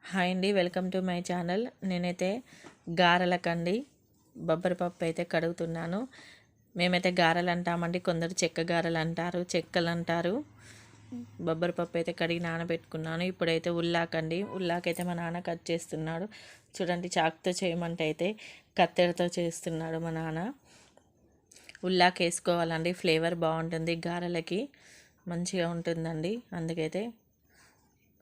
Hi అండి, welcome to my channel. నేనైతే గారెలకండి బొబ్బరి పప్పు అయితే కడుగుతున్నాను. మేమైతే గారెలు అంటామండి, కొందరు చెక్క గారెలు అంటారు, చెక్కలు అంటారు. బొబ్బరి పప్పు అయితే కడిగి నానబెట్టుకున్నాను. ఇప్పుడైతే ఉల్లాకండి, ఉల్లాకైతే మా నాన్న కట్ చేస్తున్నాడు. చూడండి, చాకుతో చేయమంటే అయితే కత్తెరతో చేస్తున్నాడు మా నాన్న. ఉల్లాక వేసుకోవాలండి, ఫ్లేవర్ బాగుంటుంది, గారెలకి మంచిగా ఉంటుందండి. అందుకైతే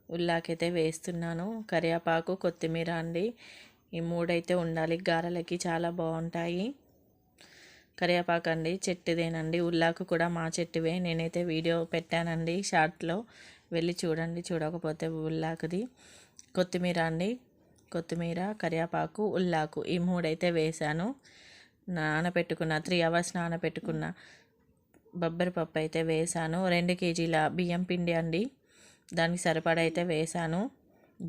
ఉల్లాకైతే వేస్తున్నాను. కరివేపాకు, కొత్తిమీర అండి, ఈ మూడైతే ఉండాలి, గారెలకి చాలా బాగుంటాయి. కరివేపాకు అండి చెట్టుదేనండి, ఉల్లాకు కూడా మా చెట్టువే. నేనైతే వీడియో పెట్టానండి షార్ట్లో, వెళ్ళి చూడండి చూడకపోతే ఉల్లాకుది. కొత్తిమీర అండి, కొత్తిమీర, కరివేపాకు, ఉల్లాకు ఈ మూడైతే వేసాను. నానబెట్టుకున్న 3 అవర్స్ నానబెట్టుకున్న బొబ్బరి పప్పు అయితే వేసాను. 2 కేజీల బియ్యం పిండి అండి, దానికి సరిపడా అయితే వేసాను.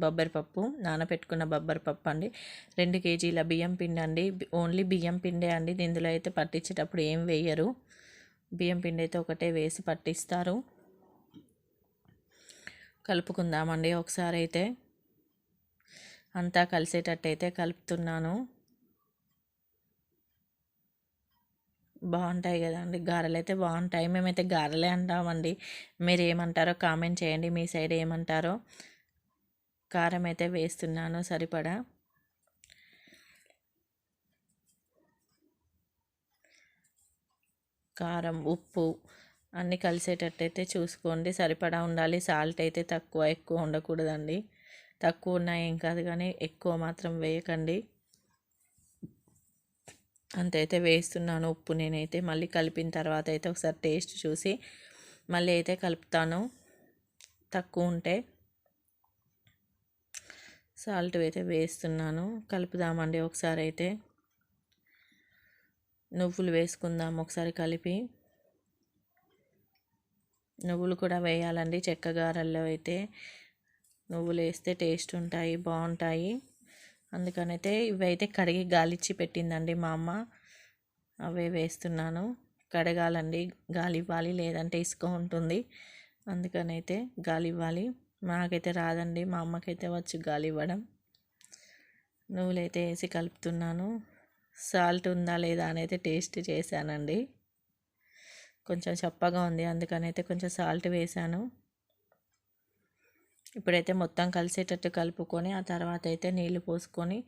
బొబ్బరిపప్పు, నానబెట్టుకున్న బొబ్బరిపప్పు అండి, 2 కేజీల బియ్యం పిండి అండి. ఓన్లీ బియ్యం పిండే అండి, ఇందులో అయితే పట్టించేటప్పుడు ఏం వేయరు. బియ్యం పిండి అయితే ఒకటే వేసి పట్టిస్తారు. కలుపుకుందామండి ఒకసారి. అయితే అంతా కలిసేటట్టు అయితే కలుపుతున్నాను. బాగుంటాయి కదండి గారెలు, అయితే బాగుంటాయి. మేమైతే గారెలే అంటామండి, మీరు ఏమంటారో కామెంట్ చేయండి, మీ సైడ్ ఏమంటారో. కారం అయితే వేస్తున్నాను సరిపడా. కారం, ఉప్పు అన్నీ కలిసేటట్టయితే చూసుకోండి, సరిపడా ఉండాలి. సాల్ట్ అయితే తక్కువ ఎక్కువ ఉండకూడదండి. తక్కువ ఉన్నా ఏం కాదు, కానీ ఎక్కువ మాత్రం వేయకండి. అంతైతే వేస్తున్నాను ఉప్పు. నేనైతే మళ్ళీ కలిపిన తర్వాత అయితే ఒకసారి టేస్ట్ చూసి మళ్ళీ అయితే కలుపుతాను. తక్కువ ఉంటే సాల్ట్ అయితే వేస్తున్నాను. కలుపుదామండి ఒకసారి. అయితే నువ్వులు వేసుకుందాం ఒకసారి కలిపి. నువ్వులు కూడా వేయాలండి, చెక్క గారెల్లో అయితే నువ్వులు వేస్తే టేస్ట్ ఉంటాయి, బాగుంటాయి. అందుకనైతే ఇవైతే కడిగి గాలిచ్చి పెట్టిందండి మా అమ్మ, అవే వేస్తున్నాను. కడగాలండి, గాలి ఇవ్వాలి, లేదంటే ఇసుక ఉంటుంది. అందుకనైతే గాలి ఇవ్వాలి. నాకైతే రాదండి, మా అమ్మకైతే వచ్చు గాలి ఇవ్వడం. నువ్వులైతే వేసి కలుపుతున్నాను. సాల్ట్ ఉందా లేదా అని అయితే టేస్ట్ చేశానండి, కొంచెం చప్పగా ఉంది, అందుకనైతే కొంచెం సాల్ట్ వేశాను. ఇప్పుడైతే మొత్తం కలిసేటట్టు కలుపుకొని ఆ తర్వాత అయితే నీళ్ళు పోసుకొని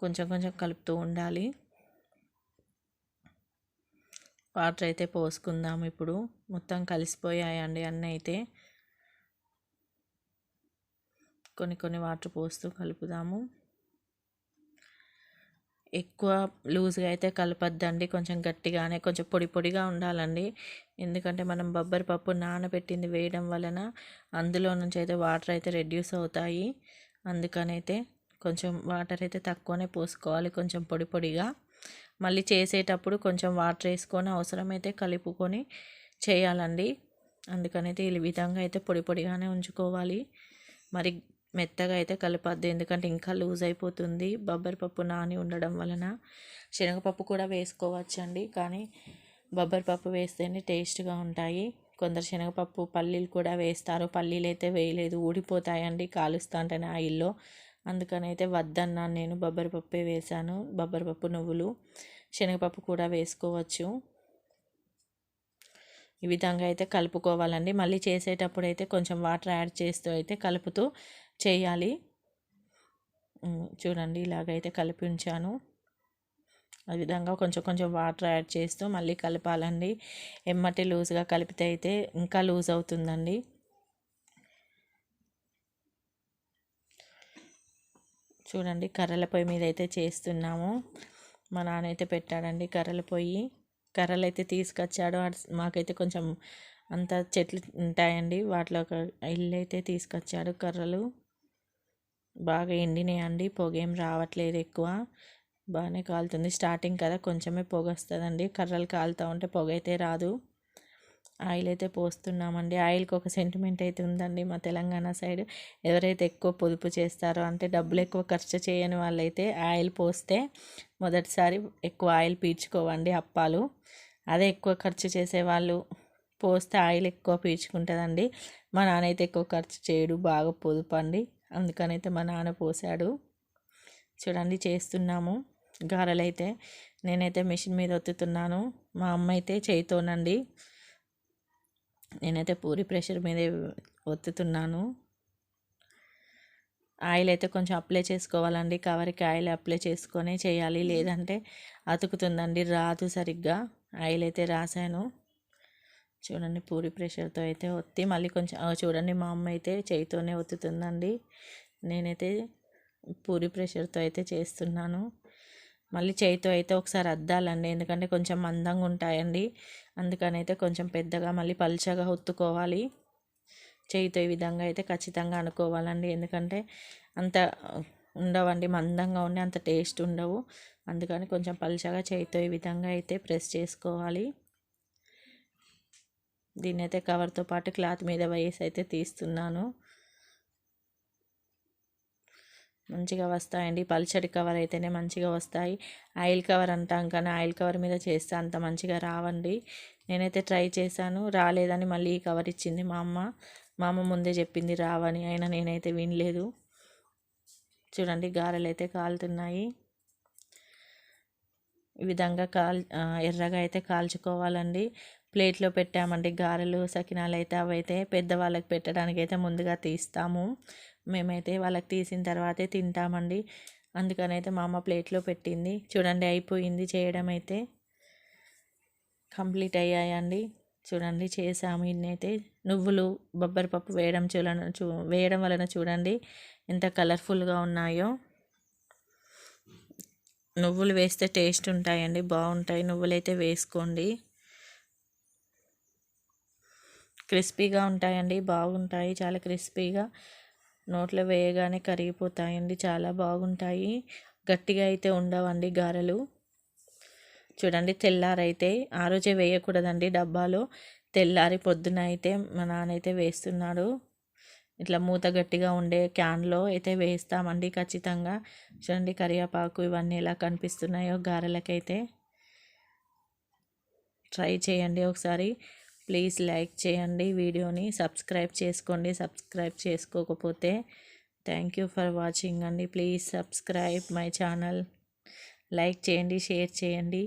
కొంచెం కొంచెం కలుపుతూ ఉండాలి. వాటర్ అయితే పోసుకుందాం. ఇప్పుడు మొత్తం కలిసిపోయాయండి అన్నీ. అయితే కొన్ని కొన్ని వాటర్ పోస్తూ కలుపుదాము. ఎక్కువ లూజ్గా అయితే కలపద్దండి, కొంచెం గట్టిగానే, కొంచెం పొడి పొడిగా ఉండాలండి. ఎందుకంటే మనం బొబ్బరి పప్పు నానబెట్టింది వేయడం వలన అందులో నుంచి అయితే వాటర్ అయితే రెడ్యూస్ అవుతాయి. అందుకనైతే కొంచెం వాటర్ అయితే తక్కువనే పోసుకోవాలి, కొంచెం పొడి పొడిగా. మళ్ళీ చేసేటప్పుడు కొంచెం వాటర్ వేసుకొని అవసరమైతే కలుపుకొని చేయాలండి. అందుకనైతే ఈ విధంగా అయితే పొడి పొడిగానే ఉంచుకోవాలి, మరి మెత్తగా అయితే కలపద్దు, ఎందుకంటే ఇంకా లూజ్ అయిపోతుంది బొబ్బరి పప్పు నాని ఉండడం వలన. శనగపప్పు కూడా వేసుకోవచ్చండి, కానీ బొబ్బరి పప్పు వేస్తేనే టేస్ట్గా ఉంటాయి. కొందరు శనగపప్పు, పల్లీలు కూడా వేస్తారు. పల్లీలు అయితే వేయలేదు, ఊడిపోతాయండి కాలుస్తా అంటేనే ఆయిల్లో. అందుకనైతే వద్దన్నాను నేను, బొబ్బరి పప్పే వేశాను. బొబ్బరి పప్పు, నువ్వులు, శనగపప్పు కూడా వేసుకోవచ్చు. ఈ విధంగా అయితే కలుపుకోవాలండి. మళ్ళీ చేసేటప్పుడు అయితే కొంచెం వాటర్ యాడ్ చేస్తూ అయితే కలుపుతూ చేయాలి. చూడండి, ఇలాగైతే కలిపి ఉంచాను. ఆ విధంగా కొంచెం కొంచెం వాటర్ యాడ్ చేస్తూ మళ్ళీ కలపాలండి. ఎమ్మటి లూజ్గా కలిపితే అయితే ఇంకా లూజ్ అవుతుందండి. చూడండి, కర్రల పొయ్యి మీద అయితే చేస్తున్నాము. మా నాన్న అయితే పెట్టాడండి కర్రల పొయ్యి. కర్రలు అయితే తీసుకొచ్చాడు. మాకైతే కొంచెం అంత చెట్లు ఉంటాయండి, వాటిలో ఒక ఇల్లు అయితే తీసుకొచ్చాడు. కర్రలు బాగా ఎండినాయండి, పొగేం రావట్లేదు ఎక్కువ, బాగానే కాలుతుంది. స్టార్టింగ్ కదా, కొంచెమే పొగ వస్తుందండి. కర్రలు కాలుతూ ఉంటే పొగ అయితే రాదు. ఆయిల్ అయితే పోస్తున్నామండి. ఆయిల్కి ఒక సెంటిమెంట్ అయితే ఉందండి మా తెలంగాణ సైడ్. ఎవరైతే ఎక్కువ పొదుపు చేస్తారో, అంటే డబ్బులు ఎక్కువ ఖర్చు చేయని వాళ్ళైతే ఆయిల్ పోస్తే మొదటిసారి ఎక్కువ ఆయిల్ పీల్చుకోవండి అప్పాలు. అదే ఎక్కువ ఖర్చు చేసేవాళ్ళు పోస్తే ఆయిల్ ఎక్కువ పీల్చుకుంటుందండి. మా నాన్న అయితే ఎక్కువ ఖర్చు చేయడు, బాగా పొదుపు అండి. అందుకనైతే మా నాన్న పోసాడు. చూడండి చేస్తున్నాము గారెలైతే. నేనైతే మిషన్ మీద ఒత్తుతున్నాను, మా అమ్మ అయితే చేయితోనండి. నేనైతే పూరి ప్రెషర్ మీదే ఒత్తుతున్నాను. ఆయిల్ అయితే కొంచెం అప్లై చేసుకోవాలండి, కవర్కి ఆయిల్ అప్లై చేసుకొని చేయాలి, లేదంటే అతుకుతుందండి, రాదు సరిగ్గా. ఆయిల్ అయితే రాసాను. చూడండి పూరి ప్రెషర్తో అయితే ఒత్తి మళ్ళీ కొంచెం చూడండి మా అమ్మ అయితే చేయితోనే ఒత్తుతుందండి. నేనైతే పూరి ప్రెషర్తో అయితే చేస్తున్నాను. మళ్ళీ చేయితో అయితే ఒకసారి అద్దాలండి, ఎందుకంటే కొంచెం మందంగా ఉంటాయండి. అందుకని అయితే కొంచెం పెద్దగా మళ్ళీ పల్చగా ఒత్తుకోవాలి. చేయితో ఈ విధంగా అయితే ఖచ్చితంగా అనుకోవాలండి, ఎందుకంటే అంత ఉండవండి, మందంగా ఉండి అంత టేస్ట్ ఉండవు. అందుకని కొంచెం పల్చగా చేయితో ఈ విధంగా అయితే ప్రెస్ చేసుకోవాలి. దీన్ని అయితే కవర్తో పాటు క్లాత్ మీద వేసి అయితే తీస్తున్నాను. మంచిగా వస్తాయండి, పల్చడి కవర్ అయితేనే మంచిగా వస్తాయి. ఆయిల్ కవర్ అంటాం కానీ ఆయిల్ కవర్ మీద చేస్తే అంత మంచిగా రావండి. నేనైతే ట్రై చేశాను, రాలేదని మళ్ళీ ఈ కవర్ ఇచ్చింది మా అమ్మ. మా అమ్మ ముందే చెప్పింది రావని, అయినా నేనైతే వినలేదు. చూడండి గారెలు అయితే కాలుతున్నాయి. ఈ విధంగా ఎర్రగా అయితే కాల్చుకోవాలండి. ప్లేట్లో పెట్టామండి గారెలు సకినాలు అయితే, అవైతే పెద్దవాళ్ళకి పెట్టడానికి అయితే ముందుగా తీస్తాము. మేమైతే వాళ్ళకి తీసిన తర్వాతే తింటామండి. అందుకనైతే మా అమ్మ ప్లేట్లో పెట్టింది. చూడండి అయిపోయింది చేయడం అయితే, కంప్లీట్ అయ్యాయండి. చూడండి చేసాము ఇన్నైతే. నువ్వులు బొబ్బరిపప్పు వేయడం వలన చూడండి ఎంత కలర్ఫుల్గా ఉన్నాయో. నువ్వులు వేస్తే టేస్ట్ ఉంటాయండి, బాగుంటాయి. నువ్వులైతే వేసుకోండి, క్రిస్పీగా ఉంటాయండి, బాగుంటాయి. చాలా క్రిస్పీగా నోట్లో వేయగానే కరిగిపోతాయండి, చాలా బాగుంటాయి. గట్టిగా అయితే ఉండవండి గారెలు. చూడండి తెల్లారైతే ఆ రోజే వేయకూడదండి డబ్బాలో, తెల్లారి పొద్దున అయితే మా నాన్న అయితే వేస్తున్నాడు. ఇట్లా మూత గట్టిగా ఉండే క్యాన్లో అయితే వేస్తామండి ఖచ్చితంగా. చూడండి కరివేపాకు ఇవన్నీ ఎలా కనిపిస్తున్నాయో గారెలకైతే. ట్రై చేయండి ఒకసారి. ప్లీజ్ లైక్ చేయండి వీడియోని, సబ్స్క్రైబ్ చేసుకోండి సబ్స్క్రైబ్ చేసుకోకపోతే. థ్యాంక్ యూ ఫర్ వాచింగ్ అండి. Please subscribe my channel. Like చేయండి, షేర్ చేయండి.